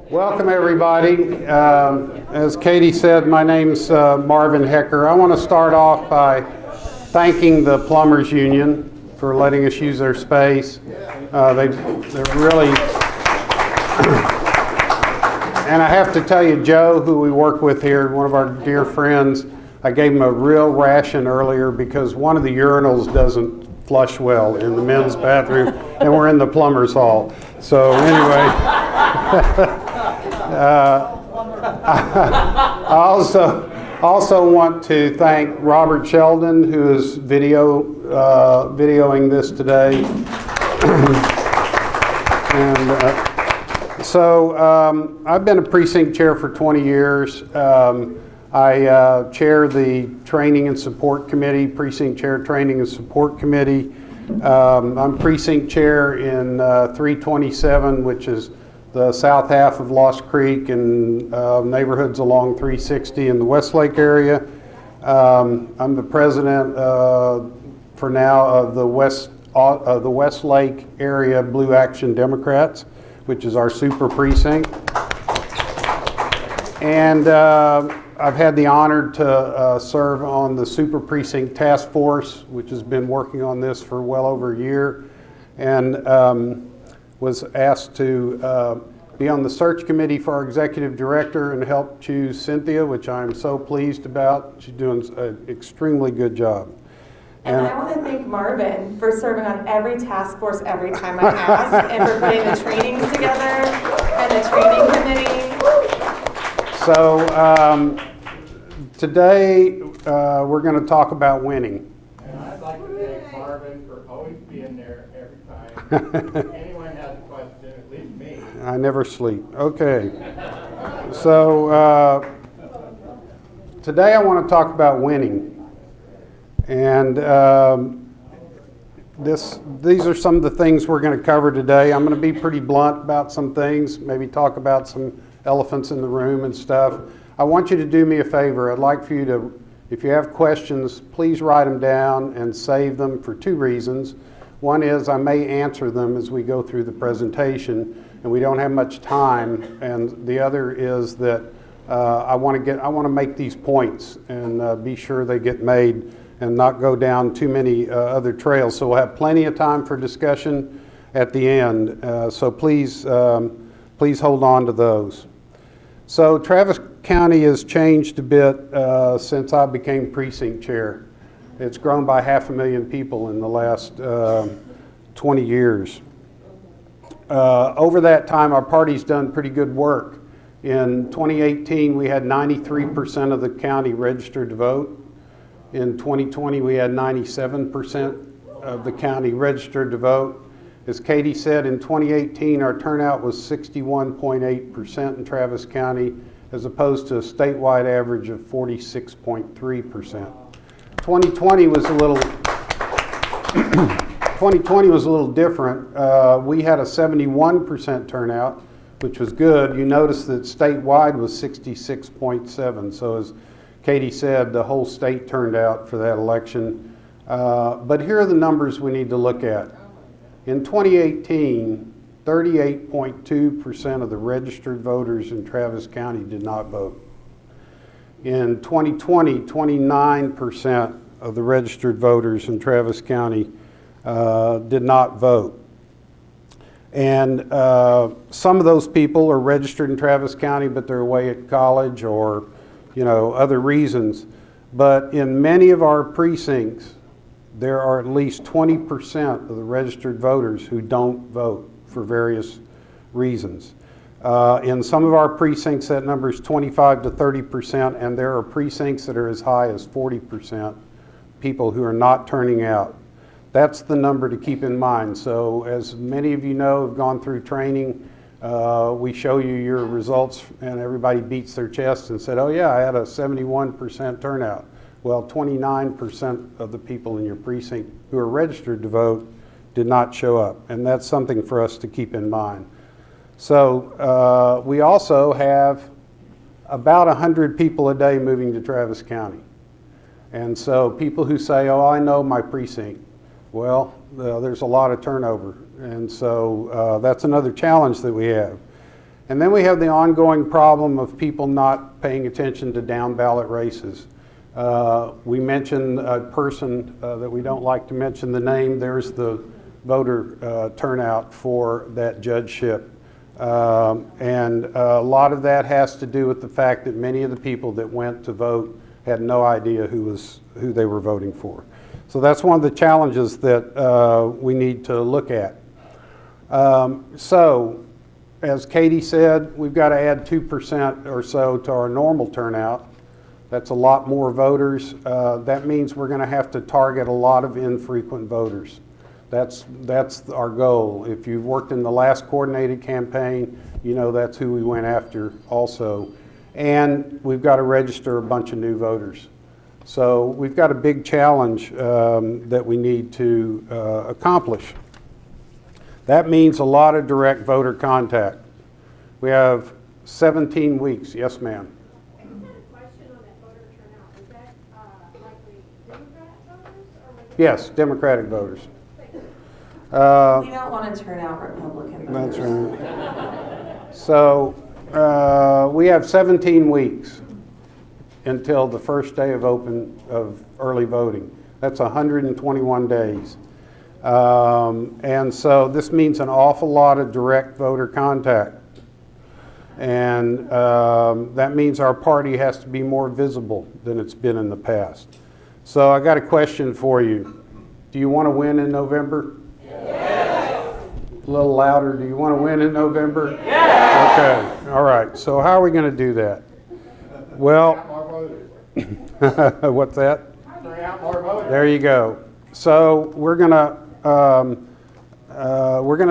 Welcome, everybody. As Katie said, my name's Marvin Hecker. I want to start off by thanking the Plumbers Union for letting us use their space. They're really, and I have to tell you, Joe, who we work with here, one of our dear friends, I gave him a real ration earlier because one of the urinals doesn't flush well in the men's bathroom, and we're in the plumber's hall. So anyway, I also want to thank Robert Sheldon, who is videoing this today. I've been a precinct chair for 20 years. I chair the Training and Support Committee, Precinct Chair Training and Support Committee. I'm precinct chair in 327, which is the south half of Lost Creek and neighborhoods along 360 in the Westlake area. I'm the president for now of the Westlake area Blue Action Democrats, which is our super precinct. And I've had the honor to serve on the Super Precinct Task Force, which has been working on this for well over a year, and was asked to be on the search committee for our executive director and help choose Cynthia, which I'm so pleased about. She's doing an extremely good job. And I want to thank Marvin for serving on every task force every time I ask, and for putting the trainings together and the training committee. So today we're going to talk about winning. And I'd like to thank Marvin for always being there every time. If anyone has a question, at least me. I never sleep. Okay. So today I want to talk about winning. And these are some of the things we're going to cover today. I'm going to be pretty blunt about some things, maybe talk about some elephants in the room and stuff. I want you to do me a favor. I'd like for you to, if you have questions, please write them down and save them for two reasons. One is I may answer them as we go through the presentation, and we don't have much time. And the other is that I want to make these points and be sure they get made and not go down too many other trails. So we'll have plenty of time for discussion at the end. So please hold on to those. So Travis County has changed a bit since I became precinct chair. It's grown by 500,000 people in the last 20 years. Over that time, our party's done pretty good work. In 2018, we had 93% of the county registered to vote. In 2020, we had 97% of the county registered to vote. As Katie said, in 2018, our turnout was 61.8% in Travis County, as opposed to a statewide average of 46.3%. 2020 was a little different. We had a 71% turnout, which was good. You notice that statewide was 66.7%. So as Katie said, the whole state turned out for that election. But here are the numbers we need to look at. In 2018, 38.2% of the registered voters in Travis County did not vote. In 2020, 29% of the registered voters in Travis County did not vote. And some of those people are registered in Travis County, but they're away at college or other reasons. But in many of our precincts, there are at least 20% of the registered voters who don't vote for various reasons. In some of our precincts, that number is 25 to 30%, and there are precincts that are as high as 40% people who are not turning out. That's the number to keep in mind. So as many of you know, have gone through training, we show you your results and everybody beats their chest and said, oh yeah, I had a 71% turnout. Well, 29% of the people in your precinct who are registered to vote did not show up, and that's something for us to keep in mind. So we also have about 100 people a day moving to Travis County. And so people who say, oh, I know my precinct, well, there's a lot of turnover. And so that's another challenge that we have. And then we have the ongoing problem of people not paying attention to down ballot races. We mentioned a person that we don't like to mention the name. There's the voter turnout for that judgeship. And a lot of that has to do with the fact that many of the people that went to vote had no idea who they were voting for. So that's one of the challenges that we need to look at. So, as Katie said, we've got to add 2% or so to our normal turnout. That's a lot more voters. That means we're going to have to target a lot of infrequent voters. That's our goal. If you've worked in the last coordinated campaign, you know that's who we went after also. And we've got to register a bunch of new voters. So we've got a big challenge that we need to accomplish. That means a lot of direct voter contact. We have 17 weeks. Yes, ma'am. I just had a question on that voter turnout. Is that likely Democrat voters or was it? Yes, Democratic voters. We don't want to turn out Republican voters. That's right. So we have 17 weeks until the first day of early voting. That's 121 days. And so this means an awful lot of direct voter contact. And that means our party has to be more visible than it's been in the past. So I got a question for you. Do you want to win in November? Yes. A little louder. Do you want to win in November? Yes. Okay. All right. So how are we going to do that? Well, what's that? Bring out more voters. There you go. So we're gonna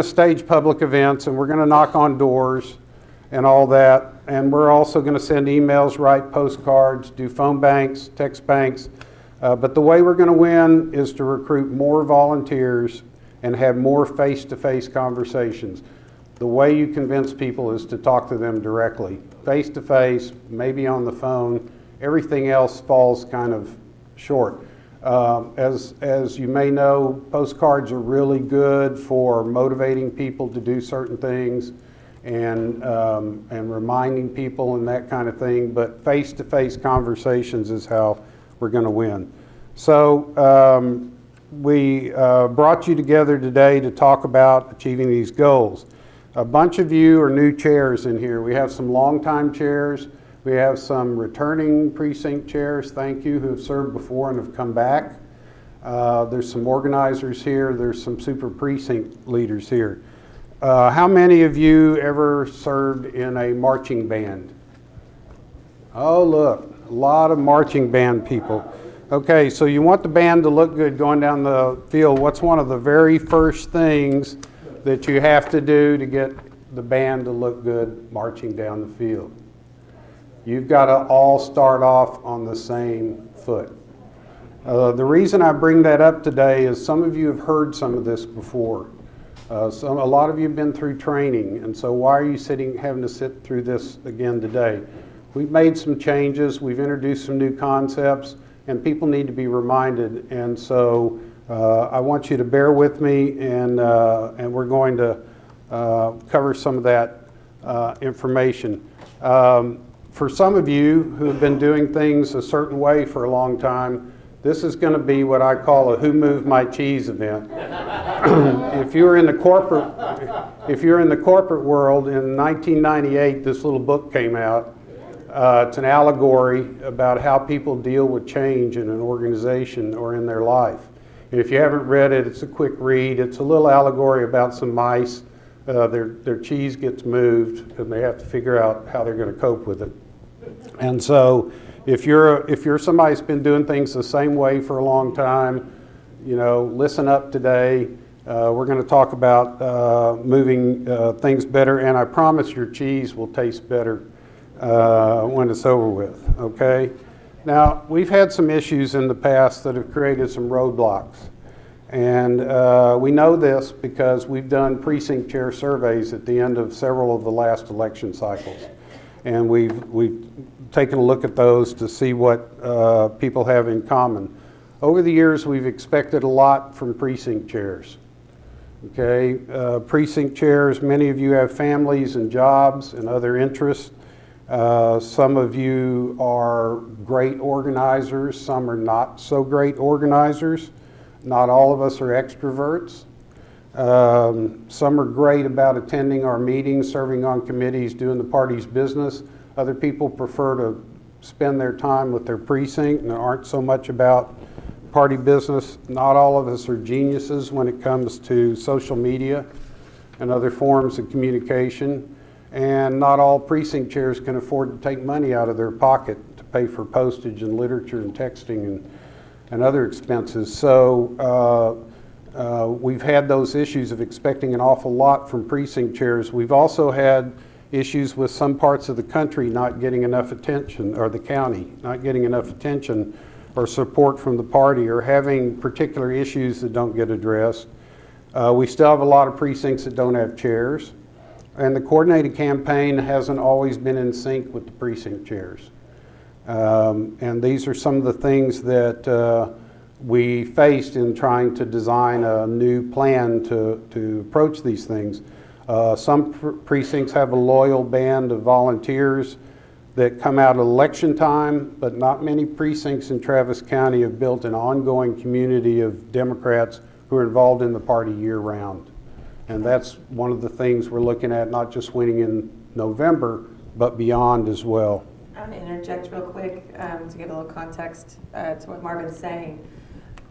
stage public events, and we're gonna knock on doors and all that, and we're also gonna send emails, write postcards, do phone banks, text banks. But the way we're gonna win is to recruit more volunteers and have more face-to-face conversations. The way you convince people is to talk to them directly, face-to-face, maybe on the phone. Everything else falls kind of short. As you may know, postcards are really good for motivating people to do certain things and reminding people and that kind of thing, but face-to-face conversations is how we're going to win. So we brought you together today to talk about achieving these goals. A bunch of you are new chairs in here. We have some longtime chairs. We have some returning precinct chairs, thank you, who have served before and have come back. There's some organizers here. There's some super precinct leaders here. How many of you ever served in a marching band? Oh, look, a lot of marching band people. Okay, so you want the band to look good going down the field. What's one of the very first things that you have to do to get the band to look good marching down the field? You've got to all start off on the same foot. The reason I bring that up today is some of you have heard some of this before. A lot of you have been through training, and so why are you having to sit through this again today? We've made some changes, we've introduced some new concepts, and people need to be reminded. And so I want you to bear with me, and we're going to cover some of that information. For some of you who have been doing things a certain way for a long time, this is going to be what I call a "Who Moved My Cheese" event. If you're in the corporate world, in 1998, this little book came out. It's an allegory about how people deal with change in an organization or in their life. And if you haven't read it, it's a quick read. It's a little allegory about some mice. Their cheese gets moved, and they have to figure out how they're going to cope with it. And so, if you're somebody who's been doing things the same way for a long time, listen up today. We're going to talk about moving things better, and I promise your cheese will taste better when it's over with. Okay. Now, we've had some issues in the past that have created some roadblocks. And we know this because we've done precinct chair surveys at the end of several of the last election cycles. And we've taken a look at those to see what people have in common. Over the years, we've expected a lot from precinct chairs. Okay, precinct chairs, many of you have families and jobs and other interests. Some of you are great organizers, some are not so great organizers. Not all of us are extroverts. Some are great about attending our meetings, serving on committees, doing the party's business. Other people prefer to spend their time with their precinct and aren't so much about party business. Not all of us are geniuses when it comes to social media and other forms of communication. And not all precinct chairs can afford to take money out of their pocket to pay for postage and literature and texting and other expenses. So we've had those issues of expecting an awful lot from precinct chairs. We've also had issues with some parts of the country not getting enough attention, or the county not getting enough attention or support from the party, or having particular issues that don't get addressed. We still have a lot of precincts that don't have chairs, and the coordinated campaign hasn't always been in sync with the precinct chairs. And these are some of the things that we faced in trying to design a new plan to approach these things. Some precincts have a loyal band of volunteers that come out at election time, but not many precincts in Travis County have built an ongoing community of Democrats who are involved in the party year-round. And that's one of the things we're looking at, not just winning in November, but beyond as well. I'm going to interject real quick to give a little context to what Marvin's saying.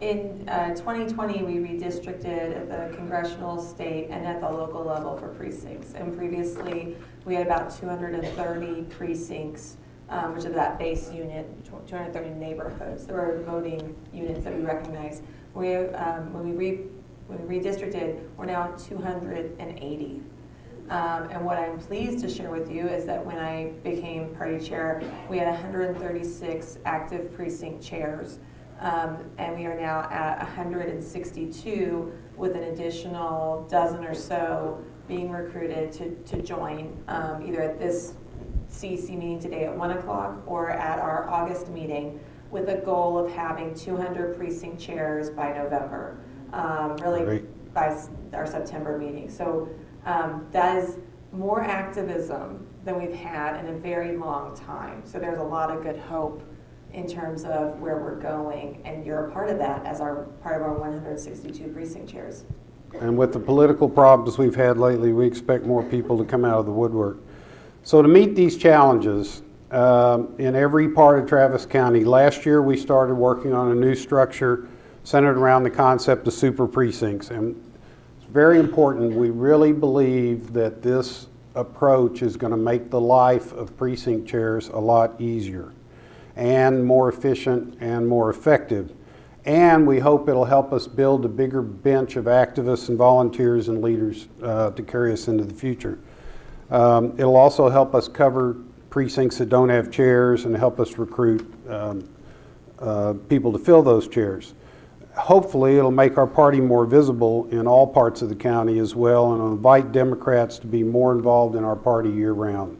In 2020, we redistricted at the congressional, state, and at the local level for precincts. And previously, we had about 230 precincts, which is that base unit, 230 neighborhoods. There were voting units that we recognize. When we redistricted, we're now at 280. And what I'm pleased to share with you is that when I became party chair, we had 136 active precinct chairs. And we are now at 162 with an additional dozen or so being recruited to join either at this CEC meeting today at 1 o'clock or at our August meeting, with a goal of having 200 precinct chairs by November, really Great. By our September meeting. So that is more activism than we've had in a very long time. So there's a lot of good hope in terms of where we're going, and you're a part of that as part of our 162 precinct chairs. And with the political problems we've had lately, we expect more people to come out of the woodwork. So to meet these challenges in every part of Travis County, last year we started working on a new structure centered around the concept of super precincts. And it's very important. We really believe that this approach is going to make the life of precinct chairs a lot easier and more efficient and more effective. And we hope it'll help us build a bigger bench of activists and volunteers and leaders to carry us into the future. It'll also help us cover precincts that don't have chairs and help us recruit people to fill those chairs. Hopefully it'll make our party more visible in all parts of the county as well, and invite Democrats to be more involved in our party year-round.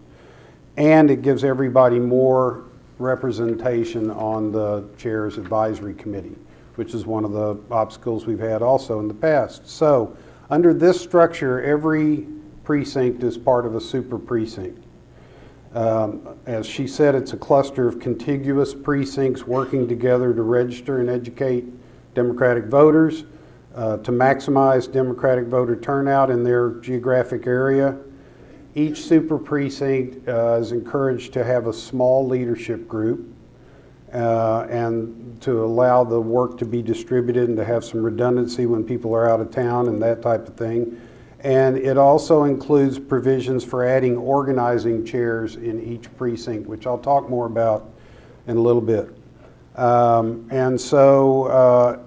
And it gives everybody more representation on the Chair's Advisory Committee, which is one of the obstacles we've had also in the past. So under this structure, every precinct is part of a super precinct. As she said, it's a cluster of contiguous precincts working together to register and educate Democratic voters, to maximize Democratic voter turnout in their geographic area. Each super precinct is encouraged to have a small leadership group and to allow the work to be distributed and to have some redundancy when people are out of town and that type of thing. And it also includes provisions for adding organizing chairs in each precinct, which I'll talk more about in a little bit. And so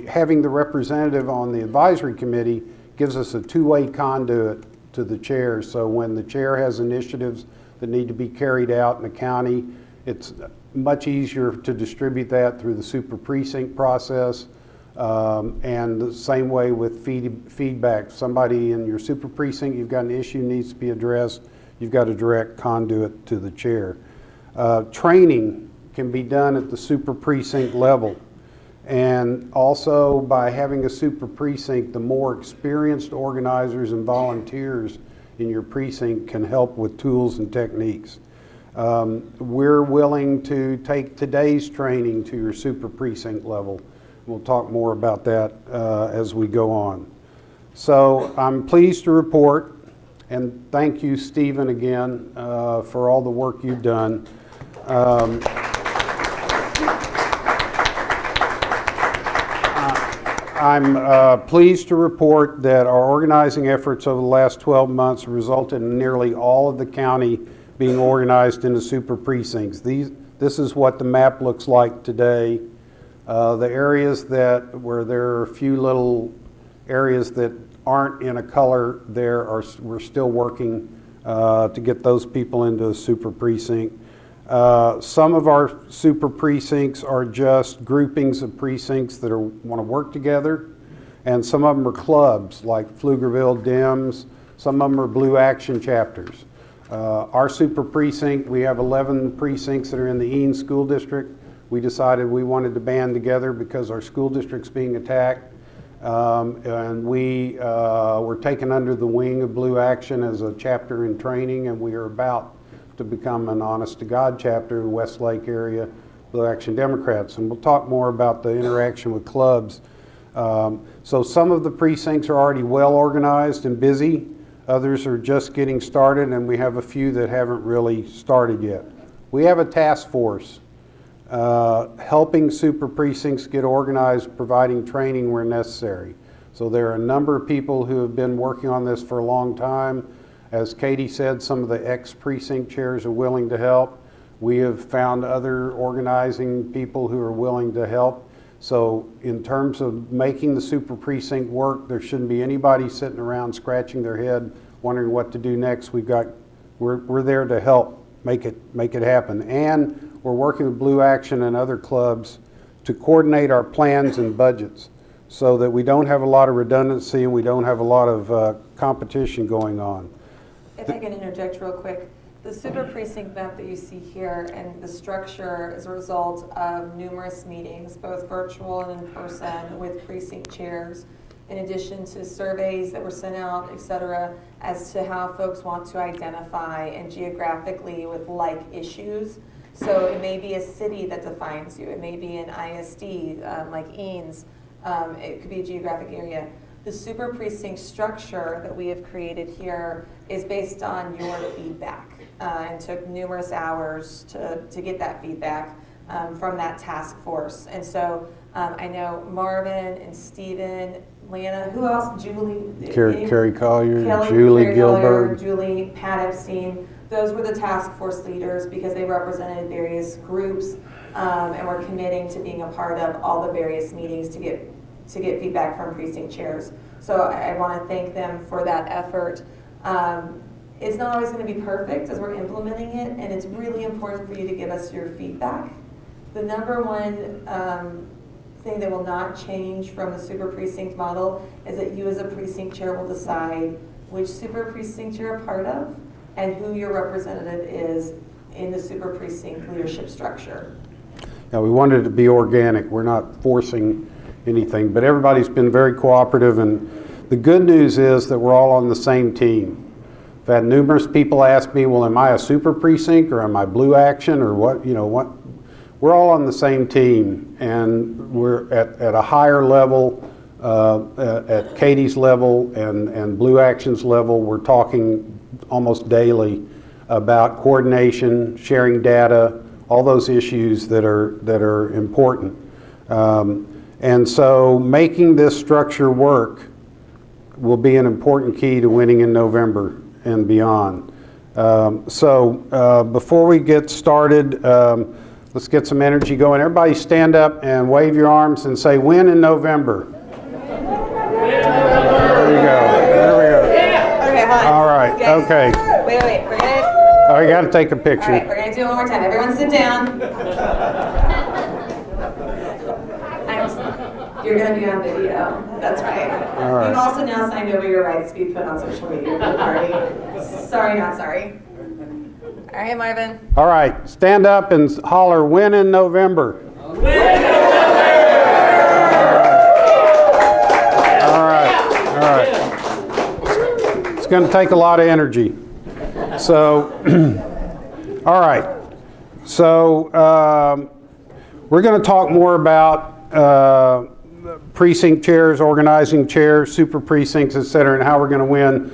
having the representative on the advisory committee gives us a two-way conduit to the chair. So when the chair has initiatives that need to be carried out in the county, it's much easier to distribute that through the super precinct process. And the same way with feedback. Somebody in your super precinct, you've got an issue needs to be addressed, you've got a direct conduit to the chair. Training can be done at the super precinct level. And also by having a super precinct, the more experienced organizers and volunteers in your precinct can help with tools and techniques. We're willing to take today's training to your super precinct level. We'll talk more about that as we go on. So I'm pleased to report, and thank you, Stephen, again, for all the work you've done. I'm pleased to report that our organizing efforts over the last 12 months resulted in nearly all of the county being organized into super precincts. This is what the map looks like today. The areas where there are a few little areas that aren't in a color we're still working to get those people into a super precinct. Some of our super precincts are just groupings of precincts that want to work together, and some of them are clubs like Pflugerville Dems. Some of them are Blue Action chapters. Our super precinct, we have 11 precincts that are in the Eanes School District. We decided we wanted to band together because our school district's being attacked, and we were taken under the wing of Blue Action as a chapter in training, and we are about to become an honest-to-God chapter in the Westlake area, Blue Action Democrats. And we'll talk more about the interaction with clubs. So some of the precincts are already well organized and busy. Others are just getting started, and we have a few that haven't really started yet. We have a task force helping super precincts get organized, providing training where necessary. So there are a number of people who have been working on this for a long time. As Katie said, some of the ex-precinct chairs are willing to help. We have found other organizing people who are willing to help. So in terms of making the super precinct work, there shouldn't be anybody sitting around scratching their head wondering what to do next. We're there to help make it happen. And we're working with Blue Action and other clubs to coordinate our plans and budgets so that we don't have a lot of redundancy and we don't have a lot of competition going on. If I can interject real quick, the super precinct map that you see here and the structure is a result of numerous meetings, both virtual and in person, with precinct chairs, in addition to surveys that were sent out, et cetera, as to how folks want to identify and geographically with like issues. So it may be a city that defines you. It may be an ISD like Eanes. It could be a geographic area. The super precinct structure that we have created here is based on your feedback and took numerous hours to get that feedback from that task force. And so I know Marvin and Stephen, Lana, who else? Julie? Carrie Collier, Kelly, Julie Carrie Gilbert. Collier, Julie, Pat Epstein. Those were the task force leaders because they represented various groups and were committing to being a part of all the various meetings to get feedback from precinct chairs. So I want to thank them for that effort. It's not always going to be perfect as we're implementing it, and it's really important for you to give us your feedback. The number one thing that will not change from the super precinct model is that you as a precinct chair will decide which super precinct you're a part of and who your representative is in the super precinct leadership structure. Now, we wanted it to be organic. We're not forcing anything, but everybody's been very cooperative, and the good news is that we're all on the same team. I've had numerous people ask me, well, am I a super precinct or am I Blue Action or what? We're all on the same team, and we're at a higher level, at Katie's level and Blue Action's level. We're talking almost daily about coordination, sharing data, all those issues that are important. And so making this structure work will be an important key to winning in November and beyond. Before we get started, let's get some energy going. Everybody stand up and wave your arms and say, win in November. There we go. There we go. Okay, hold on. All right, Guys, okay. Wait, we're gonna... Oh, you got to take a picture. All right, we're going to do it one more time. Everyone sit down. You're going to be on video. That's right. All right. You've also now signed over your rights to be put on social media for the party. Sorry, not sorry. All right, Marvin. All right, stand up and holler, win in November. Win in November! All right. It's going to take a lot of energy. So, all right. So, we're going to talk more about precinct chairs, organizing chairs, super precincts, et cetera, and how we're going to win.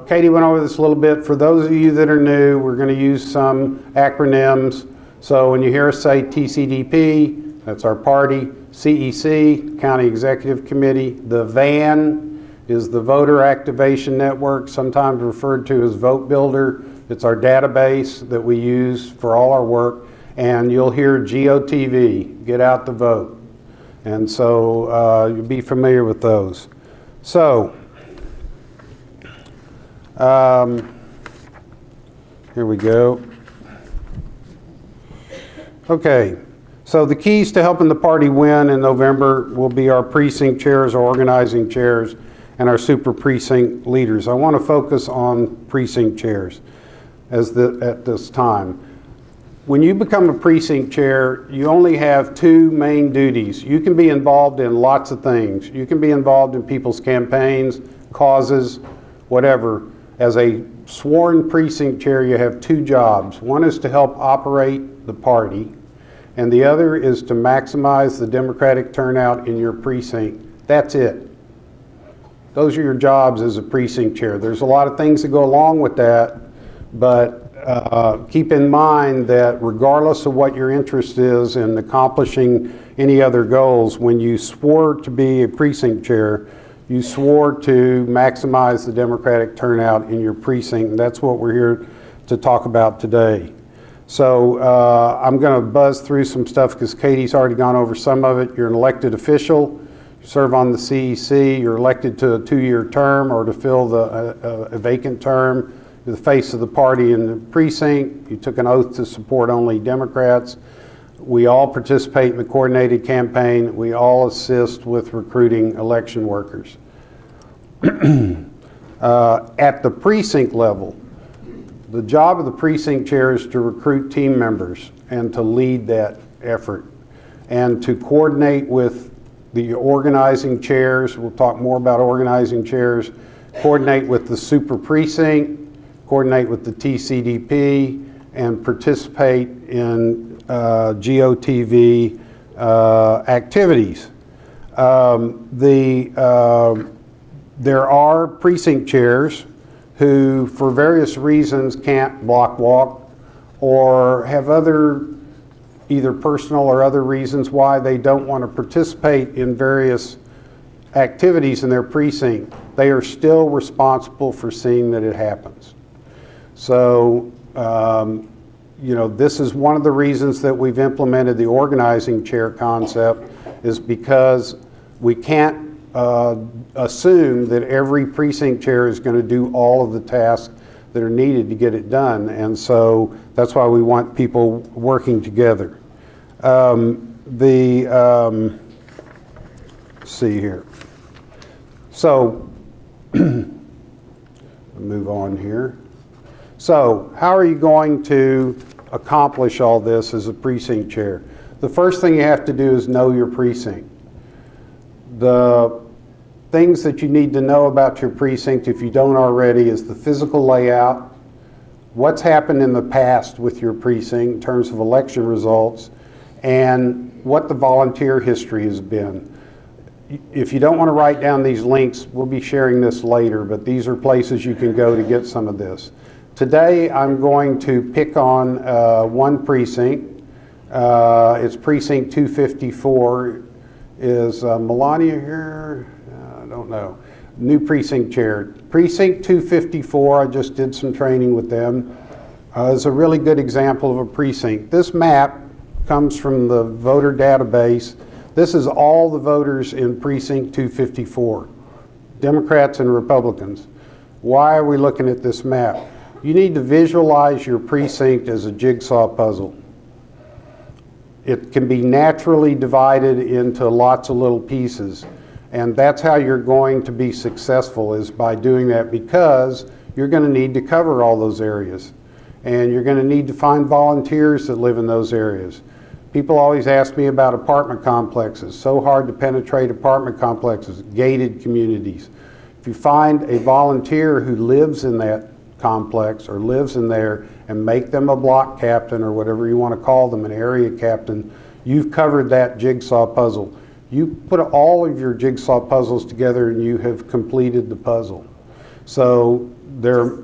Katie went over this a little bit. For those of you that are new, we're going to use some acronyms. So when you hear us say TCDP, that's our party. CEC, County Executive Committee. The VAN is the Voter Activation Network, sometimes referred to as Vote Builder. It's our database that we use for all our work. And you'll hear GOTV, Get Out the Vote. And so you'll be familiar with those. So, here we go. Okay, so the keys to helping the party win in November will be our precinct chairs, our organizing chairs, and our super precinct leaders. I want to focus on precinct chairs at this time. When you become a precinct chair, you only have two main duties. You can be involved in lots of things. You can be involved in people's campaigns, causes, whatever. As a sworn precinct chair, you have two jobs. One is to help operate the party, and the other is to maximize the Democratic turnout in your precinct. That's it. Those are your jobs as a precinct chair. There's a lot of things that go along with that, but keep in mind that regardless of what your interest is in accomplishing any other goals, when you swore to be a precinct chair, you swore to maximize the Democratic turnout in your precinct, and that's what we're here to talk about today. So I'm going to buzz through some stuff because Katie's already gone over some of it. You're an elected official. You serve on the CEC. You're elected to a 2-year term or to fill a vacant term. You're the face of the party in the precinct. You took an oath to support only Democrats. We all participate in the coordinated campaign. We all assist with recruiting election workers. At the precinct level, the job of the precinct chair is to recruit team members and to lead that effort and to coordinate with the organizing chairs. We'll talk more about organizing chairs. Coordinate with the super precinct, coordinate with the TCDP, and participate in GOTV activities. There are precinct chairs who, for various reasons, can't block walk or have other, either personal or other reasons why they don't want to participate in various activities in their precinct. They are still responsible for seeing that it happens. So, you know, this is one of the reasons that we've implemented the organizing chair concept, is because we can't assume that every precinct chair is going to do all of the tasks that are needed to get it done. And so that's why we want people working together. Let's see here. So, move on here. So, how are you going to accomplish all this as a precinct chair? The first thing you have to do is know your precinct. The things that you need to know about your precinct, if you don't already, is the physical layout, what's happened in the past with your precinct in terms of election results, and what the volunteer history has been. If you don't want to write down these links, we'll be sharing this later, but these are places you can go to get some of this. Today, I'm going to pick on one precinct. It's precinct 254. Is Melania here? I don't know. New precinct chair. Precinct 254, I just did some training with them, is a really good example of a precinct. This map comes from the voter database. This is all the voters in precinct 254, Democrats and Republicans. Why are we looking at this map? You need to visualize your precinct as a jigsaw puzzle. It can be naturally divided into lots of little pieces, and that's how you're going to be successful, is by doing that, because you're going to need to cover all those areas, and you're going to need to find volunteers that live in those areas. People always ask me about apartment complexes. So hard to penetrate apartment complexes, gated communities. If you find a volunteer who lives in that complex or lives in there and make them a block captain or whatever you want to call them, an area captain, you've covered that jigsaw puzzle. You put all of your jigsaw puzzles together and you have completed the puzzle. So there.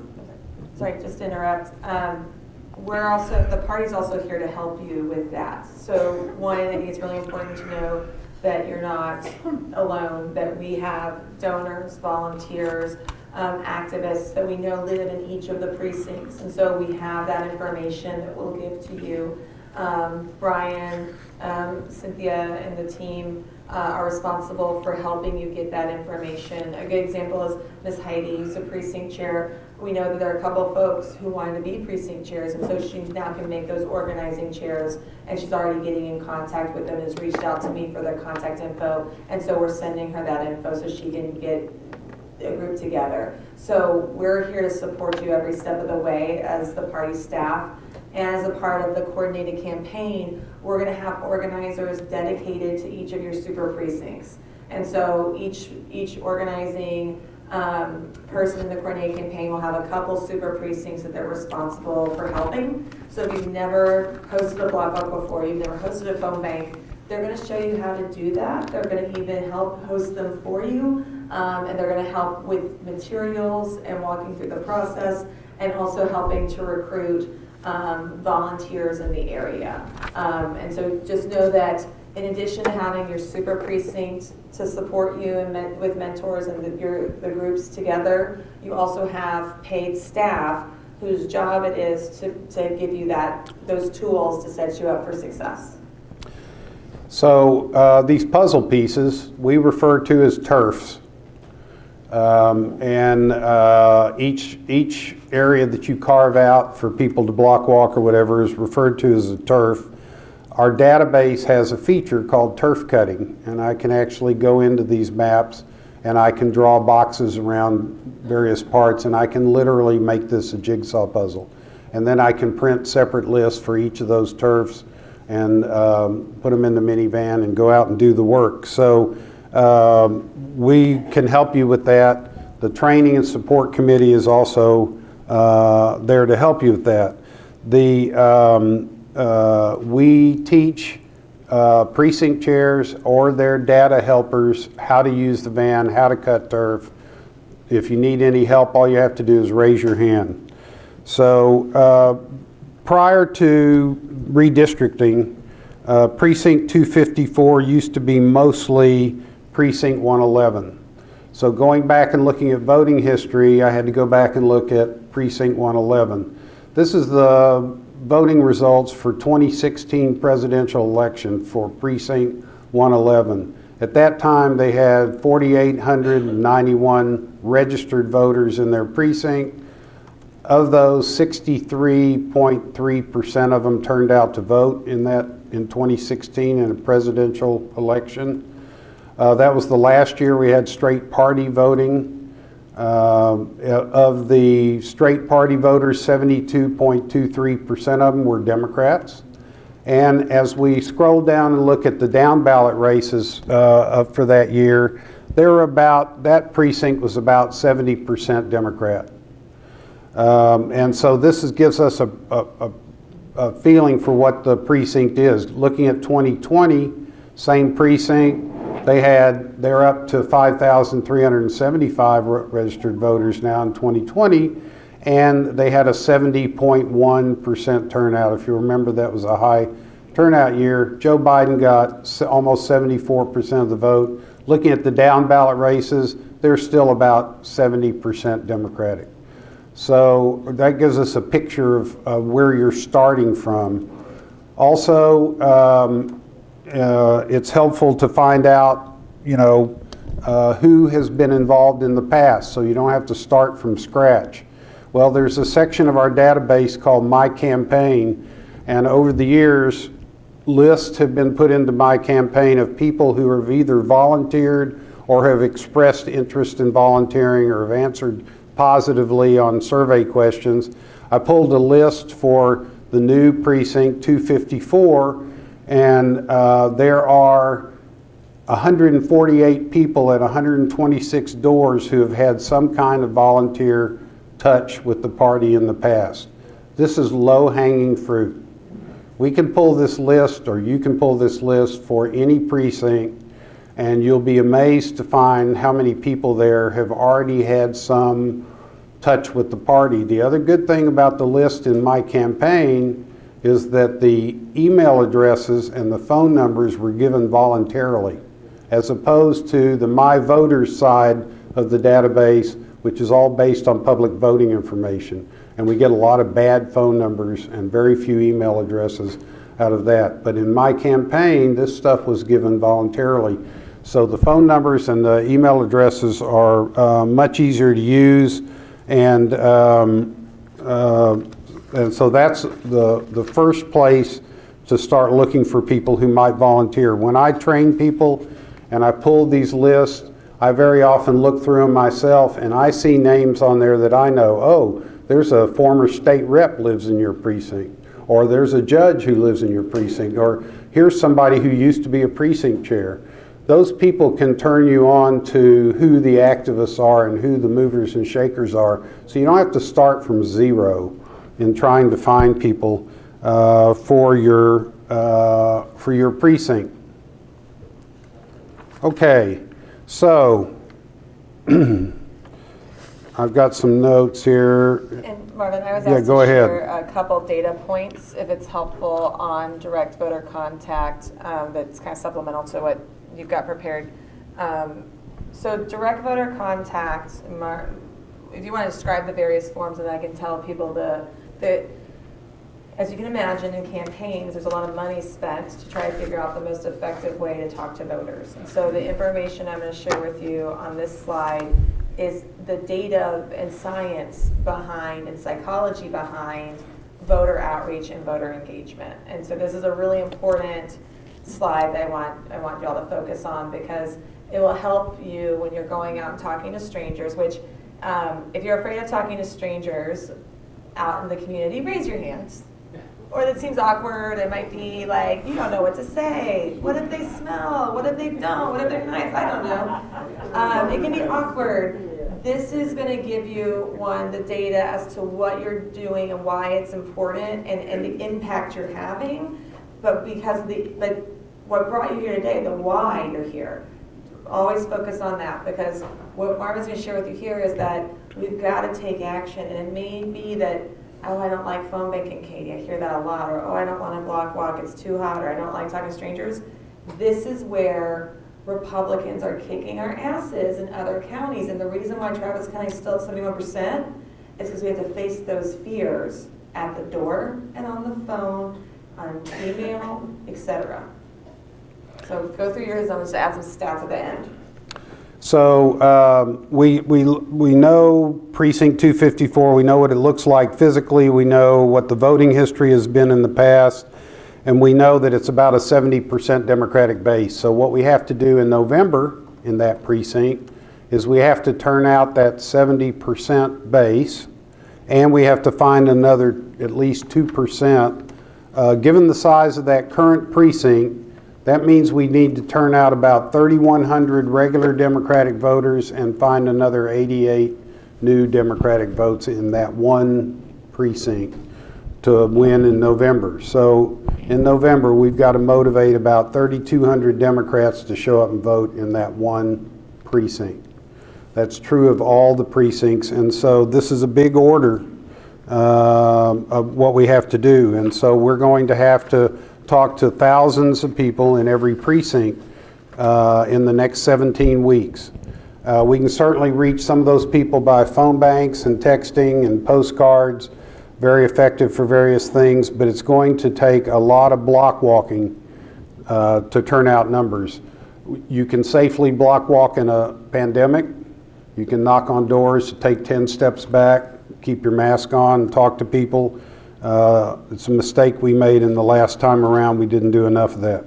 Sorry, just to interrupt. The party's also here to help you with that. So one, I think it's really important to know that you're not alone, that we have donors, volunteers, activists that we know live in each of the precincts. And so we have that information that we'll give to you. Brian, Cynthia, and the team are responsible for helping you get that information. A good example is Ms. Heidi, who's a precinct chair. We know that there are a couple of folks who want to be precinct chairs, and so she now can make those organizing chairs, and she's already getting in contact with them, has reached out to me for their contact info, and so we're sending her that info so she can get a group together. So we're here to support you every step of the way as the party staff. And as a part of the coordinated campaign, we're going to have organizers dedicated to each of your super precincts. And so each organizing person in the coordinated campaign will have a couple super precincts that they're responsible for helping. So if you've never hosted a block walk before, you've never hosted a phone bank, they're going to show you how to do that. They're going to even help host them for you. And they're going to help with materials and walking through the process, and also helping to recruit volunteers in the area. And so just know that in addition to having your super precinct to support you and with mentors and the groups together, you also have paid staff whose job it is to give you those tools to set you up for success. So these puzzle pieces we refer to as turfs. Each area that you carve out for people to block walk or whatever is referred to as a turf. Our database has a feature called turf cutting, and I can actually go into these maps and I can draw boxes around various parts, and I can literally make this a jigsaw puzzle. And then I can print separate lists for each of those turfs and put them in the minivan and go out and do the work. So we can help you with that. The Training and Support Committee is also there to help you with that. We teach precinct chairs or their data helpers how to use the van, how to cut turf. If you need any help, all you have to do is raise your hand. So prior to redistricting, Precinct 254 used to be mostly Precinct 111. So going back and looking at voting history, I had to go back and look at Precinct 111. This is the voting results for 2016 presidential election for Precinct 111. At that time, they had 4,891 registered voters in their precinct. Of those, 63.3% of them turned out to vote in 2016 in a presidential election. That was the last year we had straight party voting. Of the straight party voters, 72.23% of them were Democrats. And as we scroll down and look at the down ballot races for that year, that precinct was about 70% Democrat. And so this gives us a feeling for what the precinct is. Looking at 2020, same precinct, they're up to 5,375 registered voters now in 2020, and they had a 70.1% turnout. If you remember, that was a high turnout year. Joe Biden got almost 74% of the vote. Looking at the down ballot races, they're still about 70% Democratic. So that gives us a picture of where you're starting from. Also, it's helpful to find out, who has been involved in the past, so you don't have to start from scratch. Well, there's a section of our database called My Campaign, and over the years, lists have been put into My Campaign of people who have either volunteered or have expressed interest in volunteering or have answered positively on survey questions. I pulled a list for the new precinct 254, and there are 148 people at 126 doors who have had some kind of volunteer touch with the party in the past. This is low-hanging fruit. We can pull this list, or you can pull this list for any precinct, and you'll be amazed to find how many people there have already had some touch with the party. The other good thing about the list in my campaign is that the email addresses and the phone numbers were given voluntarily, as opposed to the My Voters side of the database, which is all based on public voting information. And we get a lot of bad phone numbers and very few email addresses out of that. But in my campaign, this stuff was given voluntarily. So the phone numbers and the email addresses are much easier to use, and so that's the first place to start looking for people who might volunteer. When I train people and I pull these lists, I very often look through them myself, and I see names on there that I know. Oh, there's a former state rep lives in your precinct, or there's a judge who lives in your precinct, or here's somebody who used to be a precinct chair. Those people can turn you on to who the activists are and who the movers and shakers are. So you don't have to start from zero in trying to find people for your precinct. Okay, so I've got some notes here. And Marvin, I was Yeah, asked go to ahead. share a couple data points, if it's helpful, on direct voter contact, that's kind of supplemental to what you've got prepared. So direct voter contact, if you want to describe the various forms, and I can tell people that, as you can imagine, in campaigns, there's a lot of money spent to try to figure out the most effective way to talk to voters. And so the information I'm going to share with you on this slide is the data and science behind and psychology behind voter outreach and voter engagement. And so this is a really important slide that I want y'all to focus on, because it will help you when you're going out and talking to strangers, which if you're afraid of talking to strangers out in the community, raise your hands. Or that seems awkward. It might be like, you don't know what to say. What if they smell? What if they don't? What if they're nice? I don't know. It can be awkward. This is going to give you, one, the data as to what you're doing and why it's important, and the impact you're having. But because what brought you here today, the why you're here, always focus on that, because what Marvin's going to share with you here is that we've got to take action. And it may be that, oh, I don't like phone banking, Katie. I hear that a lot. Or, oh, I don't want to block walk. It's too hot. Or I don't like talking to strangers. This is where Republicans are kicking our asses in other counties. And the reason why Travis County is still at 71% is because we have to face those fears at the door and on the phone, on email, etc. So go through yours. I'm going to add some stats at the end. So we know Precinct 254, we know what it looks like physically, we know what the voting history has been in the past, and we know that it's about a 70% Democratic base. So what we have to do in November in that precinct is we have to turn out that 70% base, and we have to find another at least 2%. Given the size of that current precinct, that means we need to turn out about 3,100 regular Democratic voters and find another 88 new Democratic votes in that one precinct to win in November. So in November, we've got to motivate about 3,200 Democrats to show up and vote in that one precinct. That's true of all the precincts, and so this is a big order of what we have to do. And so we're going to have to talk to thousands of people in every precinct in the next 17 weeks. We can certainly reach some of those people by phone banks and texting and postcards, very effective for various things, but it's going to take a lot of block walking to turn out numbers. You can safely block walk in a pandemic. You can knock on doors, take 10 steps back, keep your mask on, talk to people. It's a mistake we made in the last time around. We didn't do enough of that.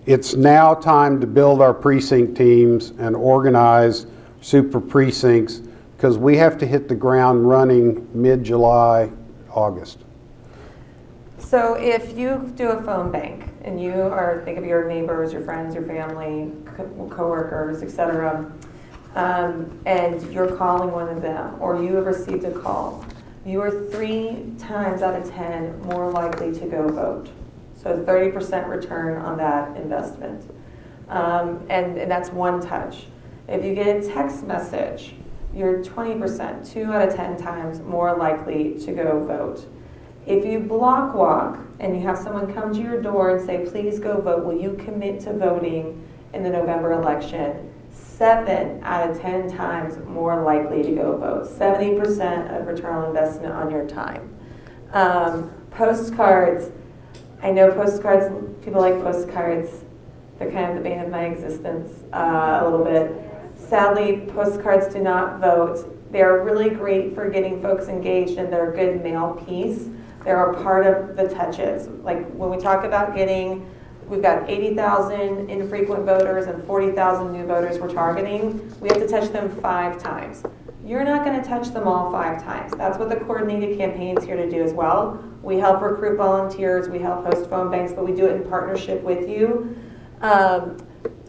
It's now time to build our precinct teams and organize super precincts, because we have to hit the ground running mid-July, August. So if you do a phone bank and you are, think of your neighbors, your friends, your family, coworkers, etc., and you're calling one of them, or you have received a call, you are 3 times out of 10 more likely to go vote. So 30% return on that investment. And that's one touch. If you get a text message, you're 20%, 2 out of 10 times more likely to go vote. If you block walk and you have someone come to your door and say, please go vote, will you commit to voting in the November election? 7 out of 10 times more likely to go vote. 70% of return on investment on your time. Postcards. I know postcards, people like postcards. They're kind of the bane of my existence a little bit. Sadly, postcards do not vote. They are really great for getting folks engaged, and they're a good mail piece. They're a part of the touches. Like when we talk about getting, we've got 80,000 infrequent voters and 40,000 new voters we're targeting. We have to touch them 5 times. You're not going to touch them all 5 times. That's what the coordinated campaign's here to do as well. We help recruit volunteers, we help host phone banks, but we do it in partnership with you.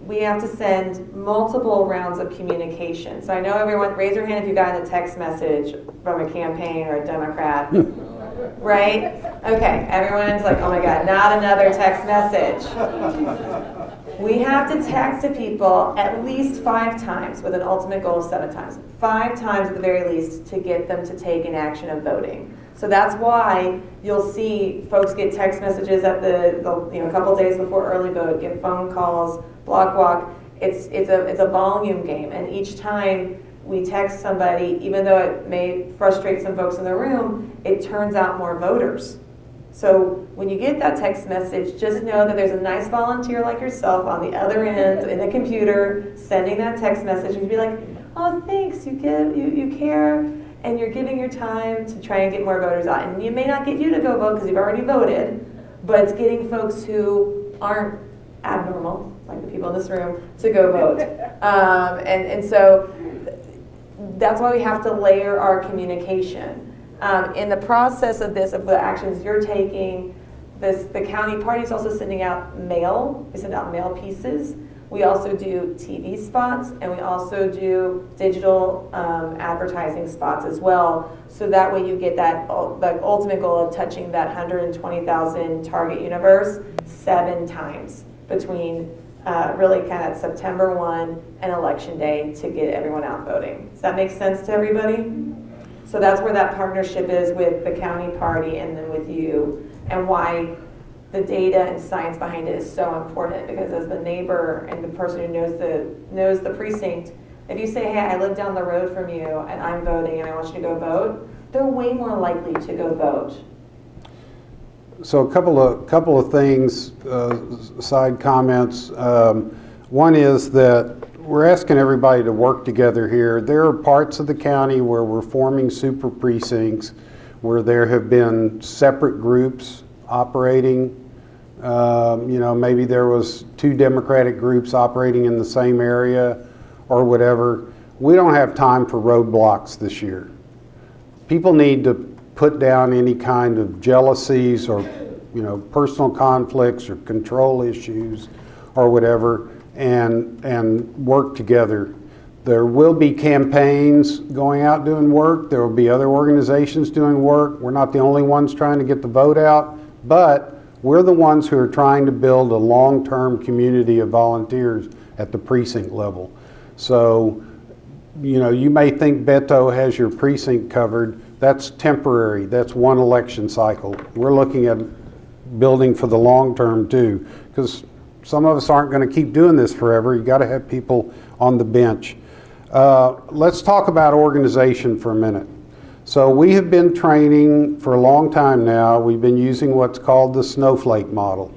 We have to send multiple rounds of communication. So I know everyone, raise your hand if you got a text message from a campaign or a Democrat. Right? Okay, everyone's like, oh my God, not another text message. We have to text to people at least 5 times with an ultimate goal of 7 times. 5 times at the very least to get them to take an action of voting. So that's why you'll see folks get text messages at the a couple days before early vote, get phone calls, block walk. It's a volume game, and each time we text somebody, even though it may frustrate some folks in the room, it turns out more voters. So when you get that text message, just know that there's a nice volunteer like yourself on the other end in the computer sending that text message, and you'd be like, oh, thanks, you care, and you're giving your time to try and get more voters out. And it may not get you to go vote because you've already voted, but it's getting folks who aren't abnormal, like the people in this room, to go vote. And so that's why we have to layer our communication. In the process of this, of the actions you're taking, the county party is also sending out mail. We send out mail pieces. We also do TV spots, and we also do digital advertising spots as well. So that way you get that the ultimate goal of touching that 120,000 target universe 7 times between really kind of September 1 and Election Day to get everyone out voting. Does that make sense to everybody? So that's where that partnership is with the county party and then with you, and why the data and science behind it is so important, because as the neighbor and the person who knows the precinct, if you say, hey, I live down the road from you and I'm voting and I want you to go vote, they're way more likely to go vote. So a couple of things, side comments. One is that we're asking everybody to work together here. There are parts of the county where we're forming super precincts, where there have been separate groups operating. Maybe there was 2 Democratic groups operating in the same area or whatever. We don't have time for roadblocks this year. People need to put down any kind of jealousies or personal conflicts or control issues or whatever, and work together. There will be campaigns going out doing work. There will be other organizations doing work. We're not the only ones trying to get the vote out, but we're the ones who are trying to build a long-term community of volunteers at the precinct level. So, you may think Beto has your precinct covered. That's temporary. That's one election cycle. We're looking at building for the long term too, because some of us aren't going to keep doing this forever. You got to have people on the bench. Let's talk about organization for a minute. So we have been training for a long time now. We've been using what's called the snowflake model.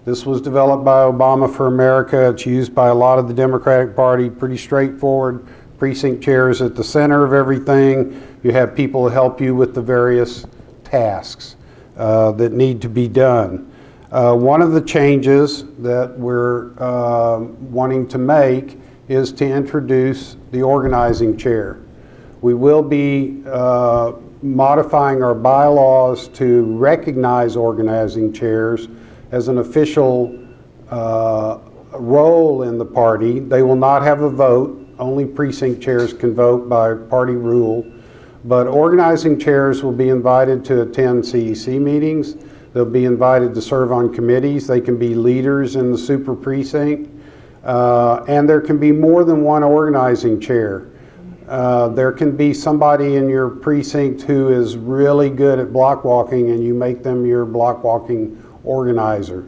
This was developed by Obama for America. It's used by a lot of the Democratic Party, pretty straightforward. Precinct chairs at the center of everything. You have people to help you with the various tasks that need to be done. One of the changes that we're wanting to make is to introduce the organizing chair. We will be modifying our bylaws to recognize organizing chairs as an official role in the party. They will not have a vote. Only precinct chairs can vote by party rule. But organizing chairs will be invited to attend CEC meetings. They'll be invited to serve on committees. They can be leaders in the super precinct. And there can be more than one organizing chair. There can be somebody in your precinct who is really good at block walking, and you make them your block walking organizer.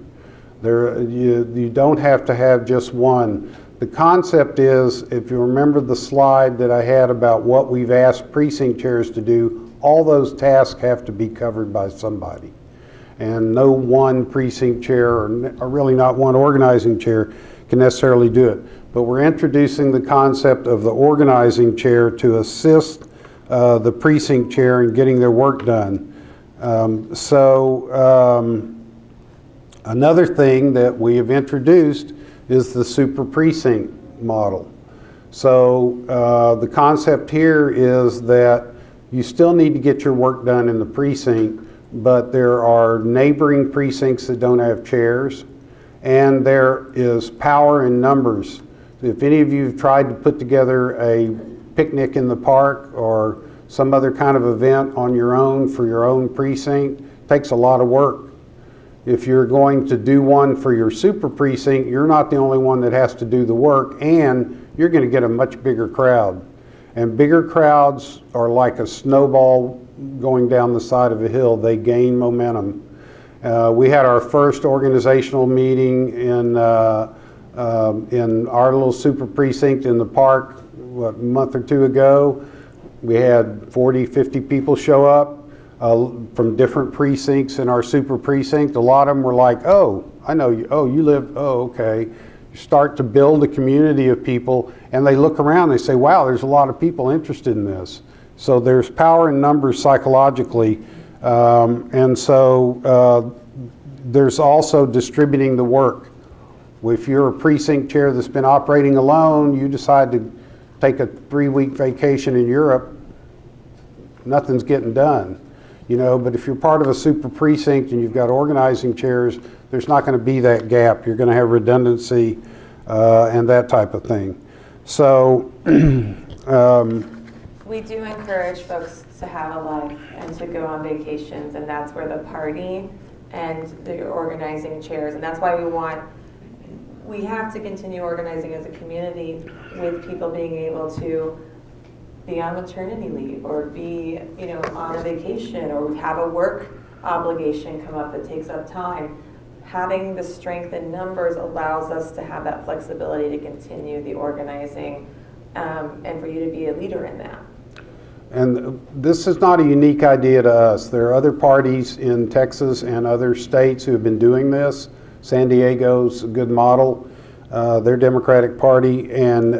You don't have to have just one. The concept is, if you remember the slide that I had about what we've asked precinct chairs to do, all those tasks have to be covered by somebody. And no one precinct chair, or really not one organizing chair, can necessarily do it. But we're introducing the concept of the organizing chair to assist the precinct chair in getting their work done. Another thing that we have introduced is the super precinct model. So the concept here is that you still need to get your work done in the precinct, but there are neighboring precincts that don't have chairs, and there is power in numbers. If any of you have tried to put together a picnic in the park or some other kind of event on your own for your own precinct, it takes a lot of work. If you're going to do one for your super precinct, you're not the only one that has to do the work, and you're going to get a much bigger crowd. And bigger crowds are like a snowball going down the side of a hill. They gain momentum. We had our first organizational meeting in our little super precinct in the park, a month or two ago. We had 40, 50 people show up from different precincts in our super precinct. A lot of them were like, oh, I know you, oh, you live, oh, okay. You start to build a community of people, and they look around, they say, wow, there's a lot of people interested in this. So there's power in numbers psychologically. There's also distributing the work. If you're a precinct chair that's been operating alone, you decide to take a 3-week vacation in Europe, nothing's getting done. You know, but if you're part of a super precinct and you've got organizing chairs, there's not going to be that gap. You're going to have redundancy and that type of thing. So we do encourage folks to have a life and to go on vacations, and that's where the party and the organizing chairs, and that's why we have to continue organizing as a community with people being able to be on maternity leave or be, you know, on a vacation or have a work obligation come up that takes up time. Having the strength in numbers allows us to have that flexibility to continue the organizing and for you to be a leader in that. And this is not a unique idea to us. There are other parties in Texas and other states who have been doing this. San Diego's a good model, their Democratic Party, and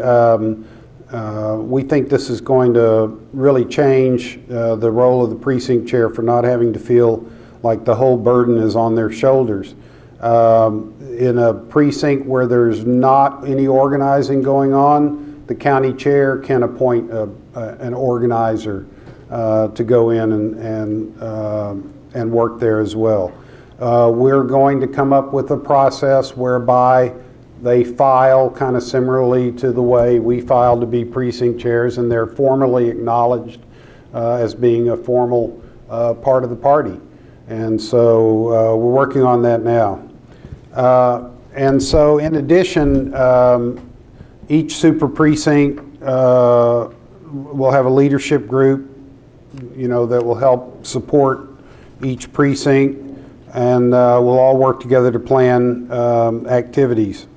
we think this is going to really change the role of the precinct chair for not having to feel like the whole burden is on their shoulders. In a precinct where there's not any organizing going on, the county chair can appoint an organizer to go in and work there as well. We're going to come up with a process whereby they file kind of similarly to the way we file to be precinct chairs, and they're formally acknowledged as being a formal part of the party. And so we're working on that now. And so in addition, each super precinct will have a leadership group, you know, that will help support each precinct, and we'll all work together to plan activities.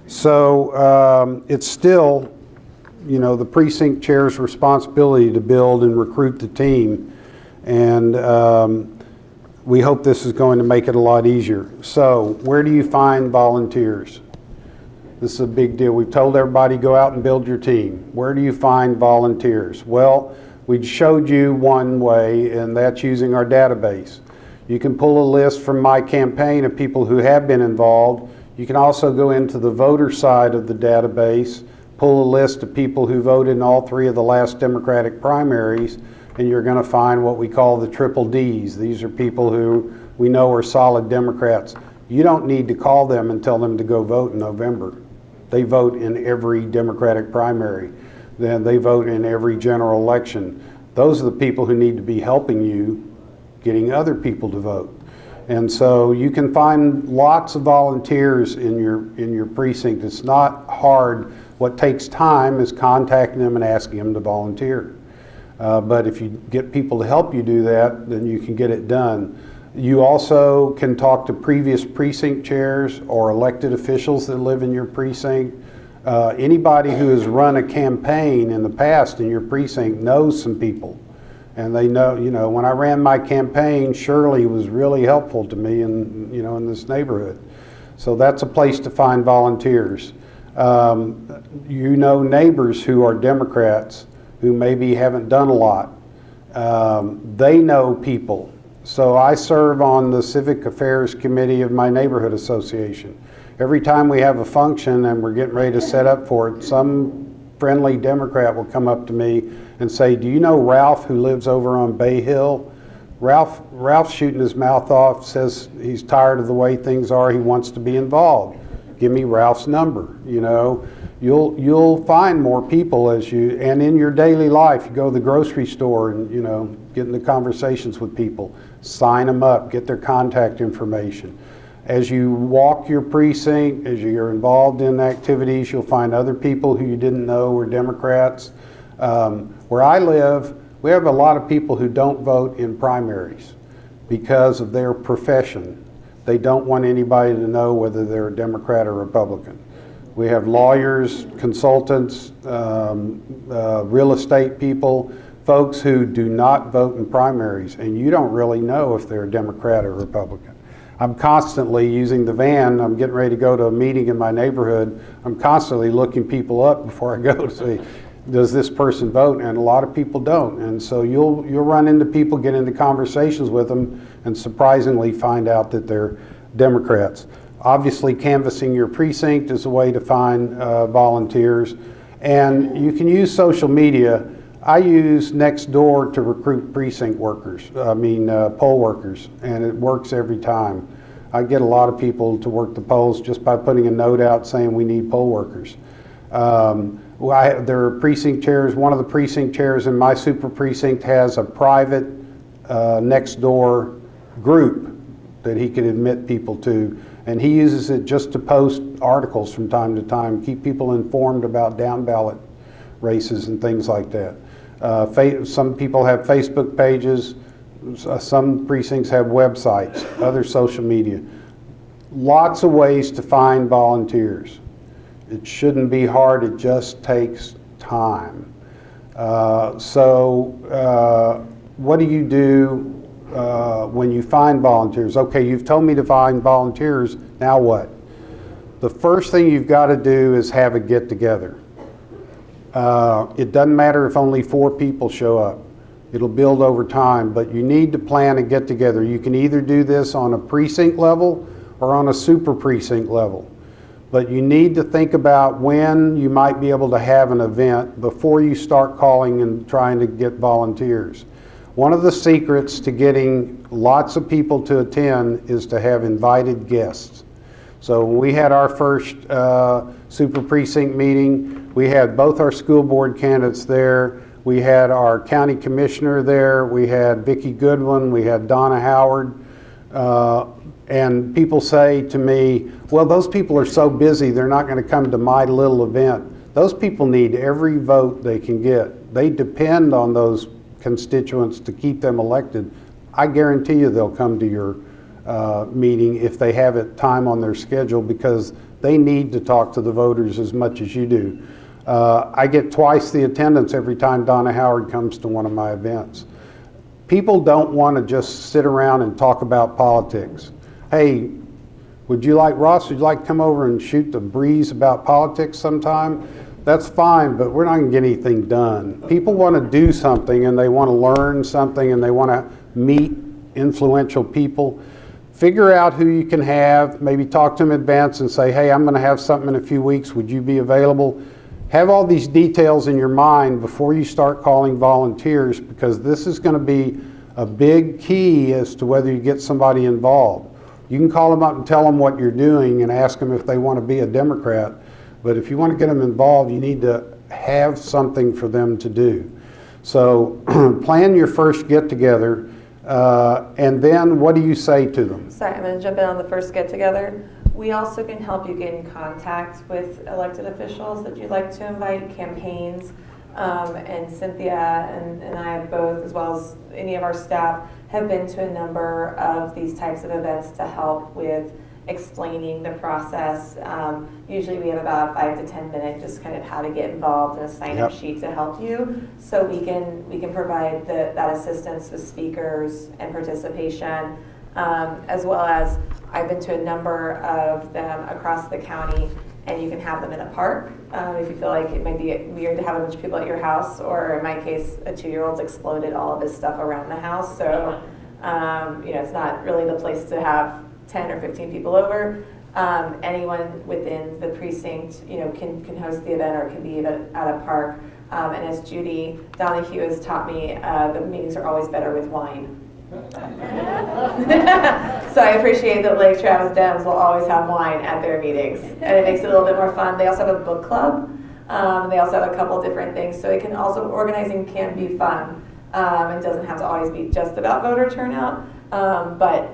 So it's still, you know, the precinct chair's responsibility to build and recruit the team, and we hope this is going to make it a lot easier. So where do you find volunteers? This is a big deal. We've told everybody, go out and build your team. Where do you find volunteers? Well, we showed you one way, and that's using our database. You can pull a list from my campaign of people who have been involved. You can also go into the voter side of the database, pull a list of people who voted in all 3 of the last Democratic primaries, and you're going to find what we call the triple Ds. These are people who we know are solid Democrats. You don't need to call them and tell them to go vote in November. They vote in every Democratic primary. Then they vote in every general election. Those are the people who need to be helping you getting other people to vote. And so you can find lots of volunteers in your precinct. It's not hard. What takes time is contacting them and asking them to volunteer. But if you get people to help you do that, then you can get it done. You also can talk to previous precinct chairs or elected officials that live in your precinct. Anybody who has run a campaign in the past in your precinct knows some people. And they know, when I ran my campaign, Shirley was really helpful to me in this neighborhood. So that's a place to find volunteers. Neighbors who are Democrats who maybe haven't done a lot. They know people. So I serve on the Civic Affairs Committee of my neighborhood association. Every time we have a function and we're getting ready to set up for it, some friendly Democrat will come up to me and say, do you know Ralph who lives over on Bay Hill? Ralph's shooting his mouth off, says he's tired of the way things are, he wants to be involved. Give me Ralph's number. You'll find more people and in your daily life, you go to the grocery store and, get into conversations with people, sign them up, get their contact information. As you walk your precinct, as you're involved in activities, you'll find other people who you didn't know were Democrats. Where I live, we have a lot of people who don't vote in primaries because of their profession. They don't want anybody to know whether they're a Democrat or Republican. We have lawyers, consultants, real estate people, folks who do not vote in primaries, and you don't really know if they're a Democrat or Republican. I'm constantly using the van. I'm getting ready to go to a meeting in my neighborhood. I'm constantly looking people up before I go to see, does this person vote? And a lot of people don't. And so you'll run into people, get into conversations with them, and surprisingly find out that they're Democrats. Obviously, canvassing your precinct is a way to find volunteers. And you can use social media. I use Nextdoor to recruit precinct workers, poll workers, and it works every time. I get a lot of people to work the polls just by putting a note out saying we need poll workers. There are precinct chairs. One of the precinct chairs in my super precinct has a private Nextdoor group that he can admit people to, and he uses it just to post articles from time to time, keep people informed about down ballot races and things like that. Some people have Facebook pages, some precincts have websites, other social media. Lots of ways to find volunteers. It shouldn't be hard, it just takes time. What do you do when you find volunteers? Okay, you've told me to find volunteers, now what? The first thing you've got to do is have a get-together. It doesn't matter if only 4 people show up. It'll build over time, but you need to plan a get-together. You can either do this on a precinct level or on a super precinct level. But you need to think about when you might be able to have an event before you start calling and trying to get volunteers. One of the secrets to getting lots of people to attend is to have invited guests. So when we had our first super precinct meeting, we had both our school board candidates there, we had our county commissioner there, we had Vicki Goodwin, we had Donna Howard, and people say to me, well, those people are so busy, they're not going to come to my little event. Those people need every vote they can get. They depend on those constituents to keep them elected. I guarantee you they'll come to your meeting if they have it time on their schedule, because they need to talk to the voters as much as you do. I get twice the attendance every time Donna Howard comes to one of my events. People don't want to just sit around and talk about politics. Hey, would you like to come over and shoot the breeze about politics sometime? That's fine, but we're not going to get anything done. People want to do something, and they want to learn something, and they want to meet influential people. Figure out who you can have, maybe talk to them in advance and say, hey, I'm going to have something in a few weeks, would you be available? have all these details in your mind before you start calling volunteers, because this is going to be a big key as to whether you get somebody involved. You can call them up and tell them what you're doing and ask them if they want to be a Democrat, but if you want to get them involved, you need to have something for them to do. So plan your first get-together, and then what do you say to them? Sorry, I'm going to jump in on the first get-together. We also can help you get in contact with elected officials that you'd like to invite, campaigns, and Cynthia and I both, as well as any of our staff, have been to a number of these types of events to help with explaining the process. Usually we have about a 5 to 10 minute just kind of how to get involved and a sign-up sheet to help you. So we can provide that assistance with speakers and participation, as well as I've been to a number of them across the county, and you can have them in a park if you feel like it might be weird to have a bunch of people at your house, or in my case, a 2-year-old's exploded all of his stuff around the house. So, it's not really the place to have 10 or 15 people over. Anyone within the precinct, can host the event or can be at a park. And as Judy Donahue has taught me, the meetings are always better with wine. So I appreciate that Lake Travis Dems will always have wine at their meetings, and it makes it a little bit more fun. They also have a book club. They also have a couple different things, so organizing can be fun. It doesn't have to always be just about voter turnout, but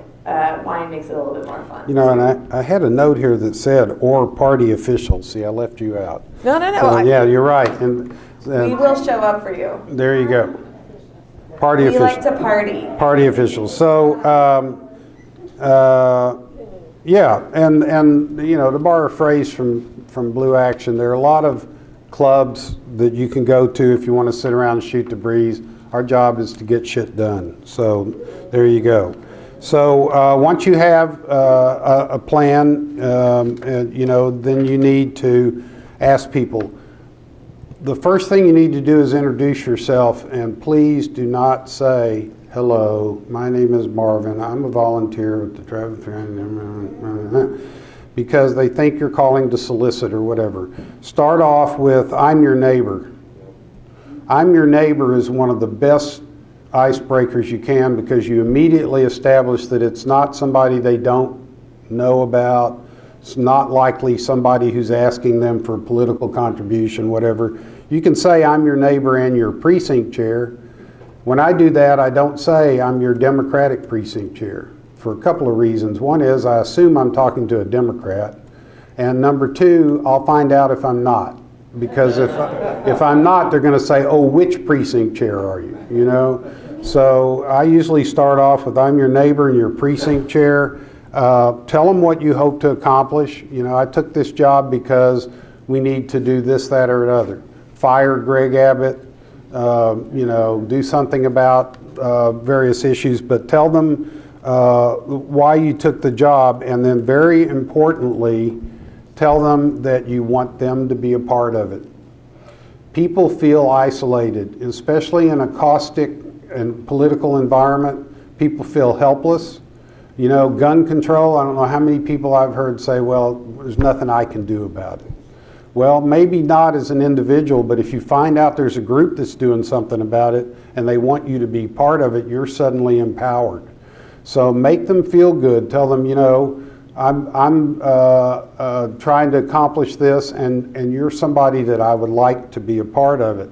wine makes it a little bit more fun. And I had a note here that said, or party officials. See, I left you out. No. So, yeah, you're right. And we will show up for you. There you go. Party we officials. Like to party. Party officials. So, yeah, and to borrow a phrase from Blue Action, there are a lot of clubs that you can go to if you want to sit around and shoot the breeze. Our job is to get shit done. So, there you go. So, once you have a plan, then you need to ask people. The first thing you need to do is introduce yourself, and please do not say, hello, my name is Marvin, I'm a volunteer with the Travis, because they think you're calling to solicit or whatever. Start off with, I'm your neighbor. I'm your neighbor is one of the best icebreakers you can, because you immediately establish that it's not somebody they don't know about. It's not likely somebody who's asking them for a political contribution, whatever. You can say, I'm your neighbor and your precinct chair. When I do that, I don't say I'm your Democratic precinct chair, for a couple of reasons. One is I assume I'm talking to a Democrat. And number two, I'll find out if I'm not. Because if I'm not, they're going to say, oh, which precinct chair are you? So I usually start off with, I'm your neighbor and your precinct chair. Tell them what you hope to accomplish. I took this job because we need to do this, that, or another. Fire Greg Abbott, do something about various issues, but tell them why you took the job, and then very importantly, tell them that you want them to be a part of it. People feel isolated, especially in a caustic and political environment. People feel helpless. Gun control, I don't know how many people I've heard say, well, there's nothing I can do about it. Well, maybe not as an individual, but if you find out there's a group that's doing something about it and they want you to be part of it, you're suddenly empowered. So make them feel good. Tell them, I'm trying to accomplish this, and you're somebody that I would like to be a part of it.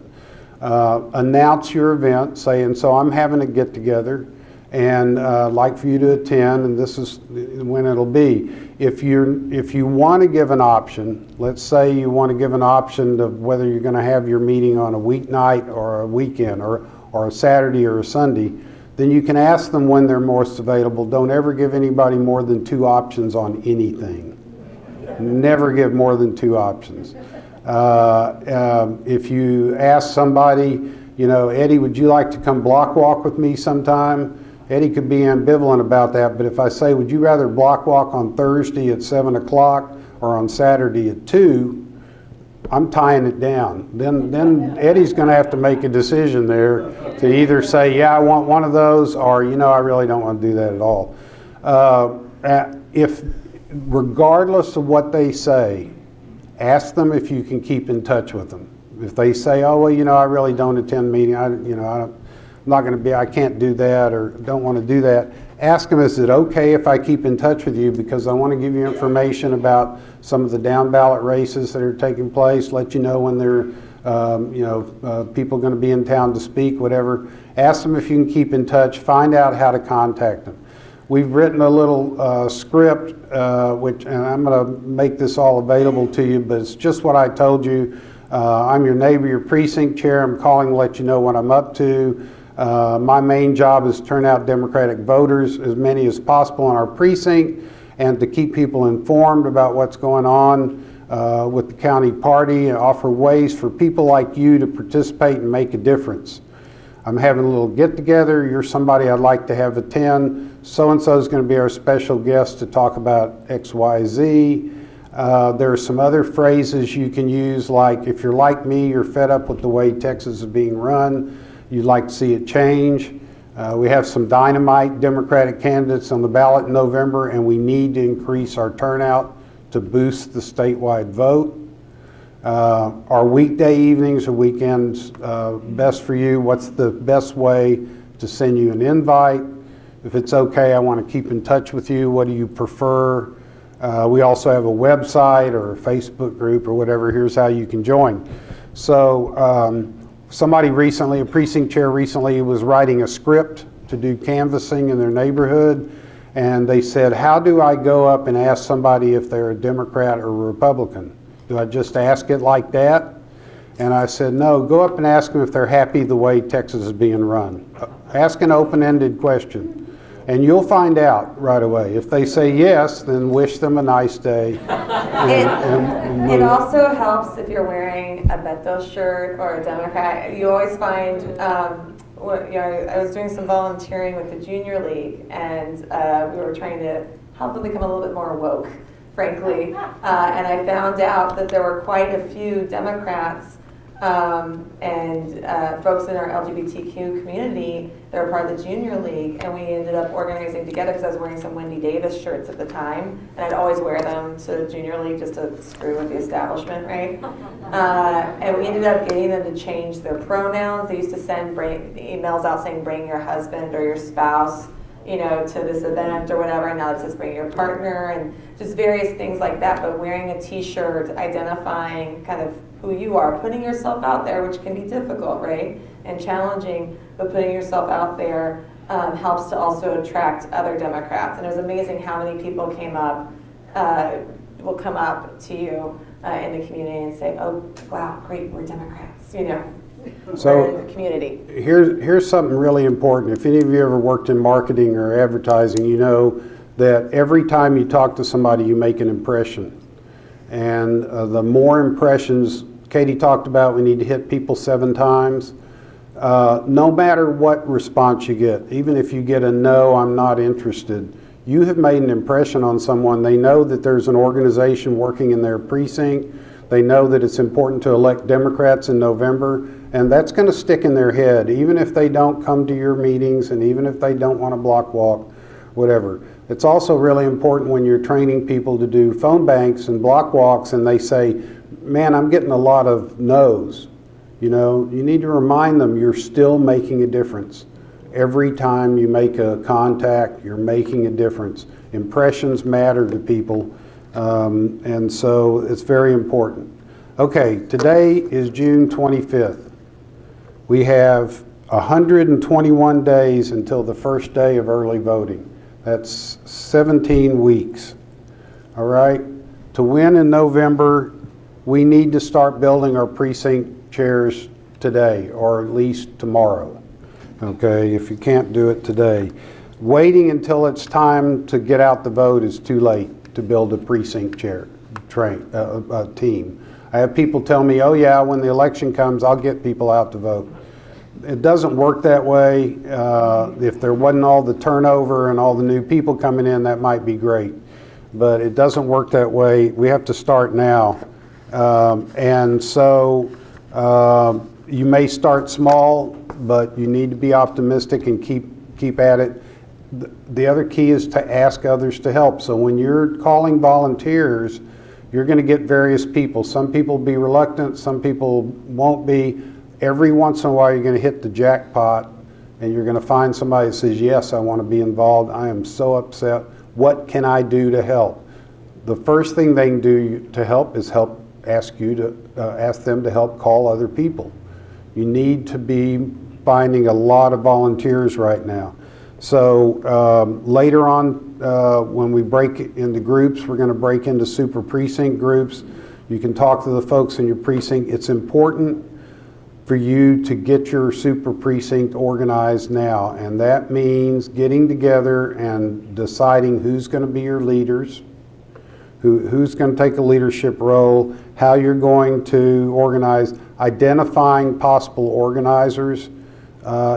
Announce your event, saying, so I'm having a get-together, and like for you to attend, and this is when it'll be. If you want to give an option, let's say you want to give an option of whether you're going to have your meeting on a weeknight or a weekend or a Saturday or a Sunday, then you can ask them when they're most available. Don't ever give anybody more than 2 options on anything. Never give more than 2 options. If you ask somebody, Eddie, would you like to come block walk with me sometime? Eddie could be ambivalent about that, but if I say, would you rather block walk on Thursday at 7 o'clock or on Saturday at 2, I'm tying it down. Then Eddie's going to have to make a decision there to either say, yeah, I want one of those, or, I really don't want to do that at all. If, regardless of what they say, Ask them if you can keep in touch with them. If they say, oh, well, you know, I really don't attend meeting, I'm not going to be, I can't do that or don't want to do that. Ask them, is it okay if I keep in touch with you because I want to give you information about some of the down ballot races that are taking place, let you know when there people going to be in town to speak, whatever. Ask them if you can keep in touch, find out how to contact them. We've written a little script, and I'm going to make this all available to you, but it's just what I told you. I'm your neighbor, your precinct chair. I'm calling to let you know what I'm up to. My main job is to turn out Democratic voters, as many as possible in our precinct, and to keep people informed about what's going on with the county party and offer ways for people like you to participate and make a difference. I'm having a little get-together. You're somebody I'd like to have attend. So-and-so is going to be our special guest to talk about X, Y, Z. There are some other phrases you can use, like if you're like me, you're fed up with the way Texas is being run, you'd like to see it change. We have some dynamite Democratic candidates on the ballot in November, and we need to increase our turnout to boost the statewide vote. Are weekday evenings or weekends best for you? What's the best way to send you an invite? If it's okay, I want to keep in touch with you. What do you prefer? We also have a website or a Facebook group or whatever. Here's how you can join. So somebody recently, a precinct chair recently, was writing a script to do canvassing in their neighborhood. And they said, how do I go up and ask somebody if they're a Democrat or a Republican? Do I just ask it like that? And I said, no, go up and ask them if they're happy the way Texas is being run. Ask an open-ended question. And you'll find out right away. If they say yes, then wish them a nice day. It also helps if you're wearing a Beto shirt or a Democrat. You always find, I was doing some volunteering with the Junior League, and we were trying to help them become a little bit more woke, frankly. And I found out that there were quite a few Democrats and folks in our LGBTQ community that were part of the Junior League, and we ended up organizing together because I was wearing some Wendy Davis shirts at the time, and I'd always wear them to the Junior League just to screw with the establishment, right? And we ended up getting them to change their pronouns. They used to send emails out saying bring your husband or your spouse, to this event or whatever, and now it says bring your partner, and just various things like that. But wearing a t-shirt, identifying kind of who you are, putting yourself out there, which can be difficult, right, and challenging, but putting yourself out there helps to also attract other Democrats. And it was amazing how many people will come up to you in the community and say, oh, wow, great, we're Democrats, So in the community. Here's something really important. If any of you ever worked in marketing or advertising, you know that every time you talk to somebody, you make an impression. And the more impressions, Katie talked about, we need to hit people 7 times. No matter what response you get, even if you get a no, I'm not interested, you have made an impression on someone. They know that there's an organization working in their precinct. They know that it's important to elect Democrats in November, and that's going to stick in their head, even if they don't come to your meetings and even if they don't want to block walk, whatever. It's also really important when you're training people to do phone banks and block walks and they say, man, I'm getting a lot of no's. You need to remind them you're still making a difference. Every time you make a contact, you're making a difference. Impressions matter to people. And so it's very important. Okay, today is June 25th. We have 121 days until the first day of early voting. That's 17 weeks. All right? To win in November, we need to start building our precinct chairs today, or at least tomorrow. Okay, if you can't do it today. Waiting until it's time to get out the vote is too late to build a precinct chair team. I have people tell me, oh yeah, when the election comes, I'll get people out to vote. It doesn't work that way. If there wasn't all the turnover and all the new people coming in, that might be great. But it doesn't work that way. We have to start now. And so you may start small, but you need to be optimistic and keep at it. The other key is to ask others to help. So when you're calling volunteers, you're going to get various people. Some people will be reluctant, some people won't be. Every once in a while, you're going to hit the jackpot, and you're going to find somebody that says, yes, I want to be involved. I am so upset. What can I do to help? The first thing they can do to help is ask them to help call other people. You need to be finding a lot of volunteers right now. So later on, when we break into groups, we're going to break into super precinct groups. You can talk to the folks in your precinct. It's important for you to get your super precinct organized now, and that means getting together and deciding who's going to be your leaders, who's going to take a leadership role, how you're going to organize, identifying possible organizers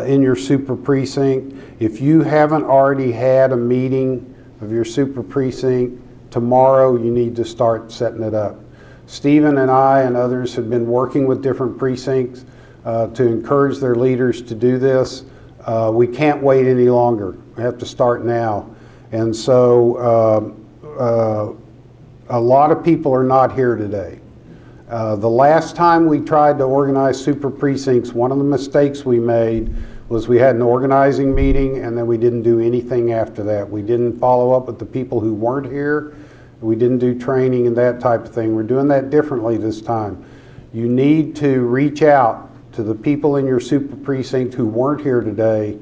in your super precinct. If you haven't already had a meeting of your super precinct, tomorrow you need to start setting it up. Stephen and I and others have been working with different precincts to encourage their leaders to do this. We can't wait any longer. We have to start now. And so a lot of people are not here today. The last time we tried to organize super precincts, one of the mistakes we made was we had an organizing meeting and then we didn't do anything after that. We didn't follow up with the people who weren't here. We didn't do training and that type of thing. We're doing that differently this time. You need to reach out to the people in your super precinct who weren't here today,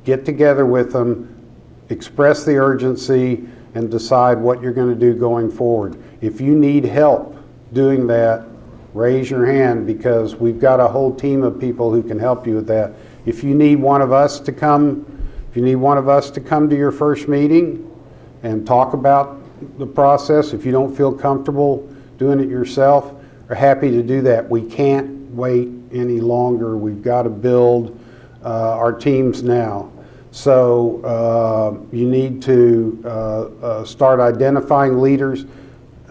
get together with them, express the urgency, and decide what you're going to do going forward. If you need help doing that, raise your hand, because we've got a whole team of people who can help you with that. If you need one of us to come, to your first meeting and talk about the process, if you don't feel comfortable doing it yourself, we're happy to do that. We can't wait any longer. We've got to build our teams now. So you need to start identifying leaders,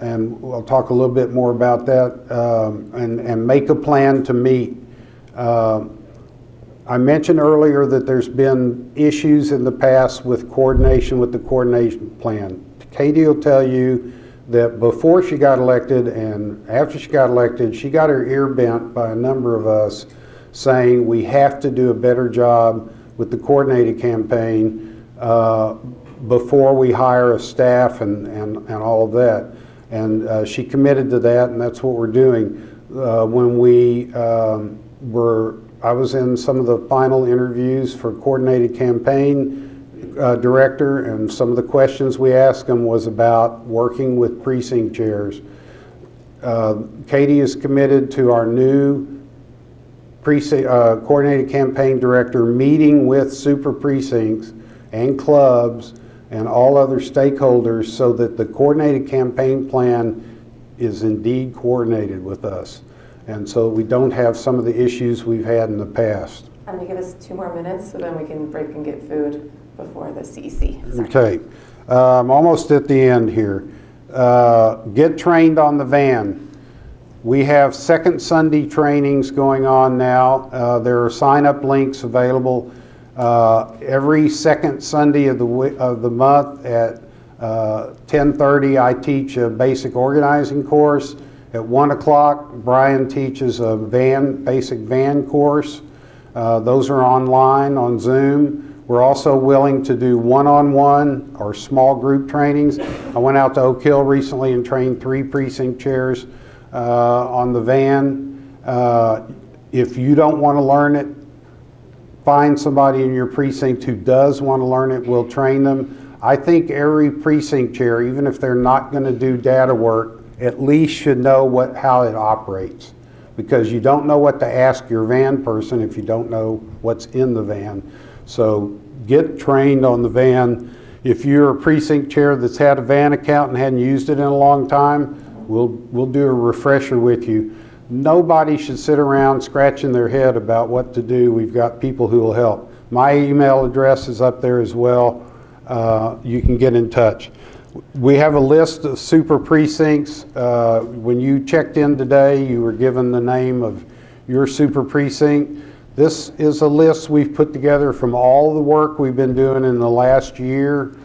and we'll talk a little bit more about that, and make a plan to meet. I mentioned earlier that there's been issues in the past with coordination with the coordination plan. Katie will tell you that before she got elected and after she got elected, she got her ear bent by a number of us saying we have to do a better job with the coordinated campaign before we hire a staff and all of that. And she committed to that, and that's what we're doing. When I was in some of the final interviews for coordinated campaign director, and some of the questions we asked them was about working with precinct chairs. Katie is committed to our new coordinated campaign director meeting with super precincts and clubs and all other stakeholders so that the coordinated campaign plan is indeed coordinated with us, and so we don't have some of the issues we've had in the past. I'm going to give us 2 more minutes so then we can break and get food before the CEC. Okay, I'm almost at the end here. Get trained on the van. We have second Sunday trainings going on now. There are sign-up links available. Every second Sunday of the month at 10:30, I teach a basic organizing course. At 1 o'clock, Brian teaches a basic van course. Those are online on Zoom. We're also willing to do one-on-one or small group trainings. I went out to Oak Hill recently and trained 3 precinct chairs on the van. If you don't want to learn it, find somebody in your precinct who does want to learn it. We'll train them. I think every precinct chair, even if they're not going to do data work, at least should know how it operates, because you don't know what to ask your van person if you don't know what's in the van. So get trained on the van. If you're a precinct chair that's had a van account and hadn't used it in a long time, we'll do a refresher with you. Nobody should sit around scratching their head about what to do. We've got people who will help. My email address is up there as well. You can get in touch. We have a list of super precincts. When you checked in today, you were given the name of your super precinct. This is a list we've put together from all the work we've been doing in the last year.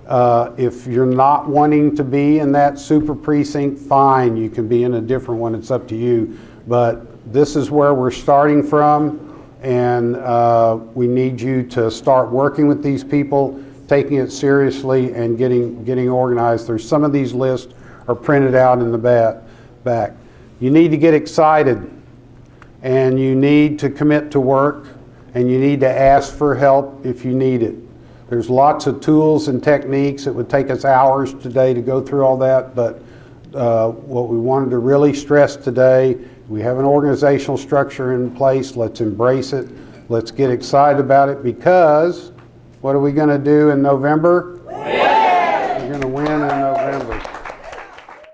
If you're not wanting to be in that super precinct, fine, you can be in a different one, it's up to you. But this is where we're starting from, and we need you to start working with these people, taking it seriously, and getting organized. There's some of these lists are printed out in the back. You need to get excited, and you need to commit to work, and you need to ask for help if you need it. There's lots of tools and techniques. It would take us hours today to go through all that, but what we wanted to really stress today, we have an organizational structure in place. Let's embrace it. Let's get excited about it, because what are we going to do in November?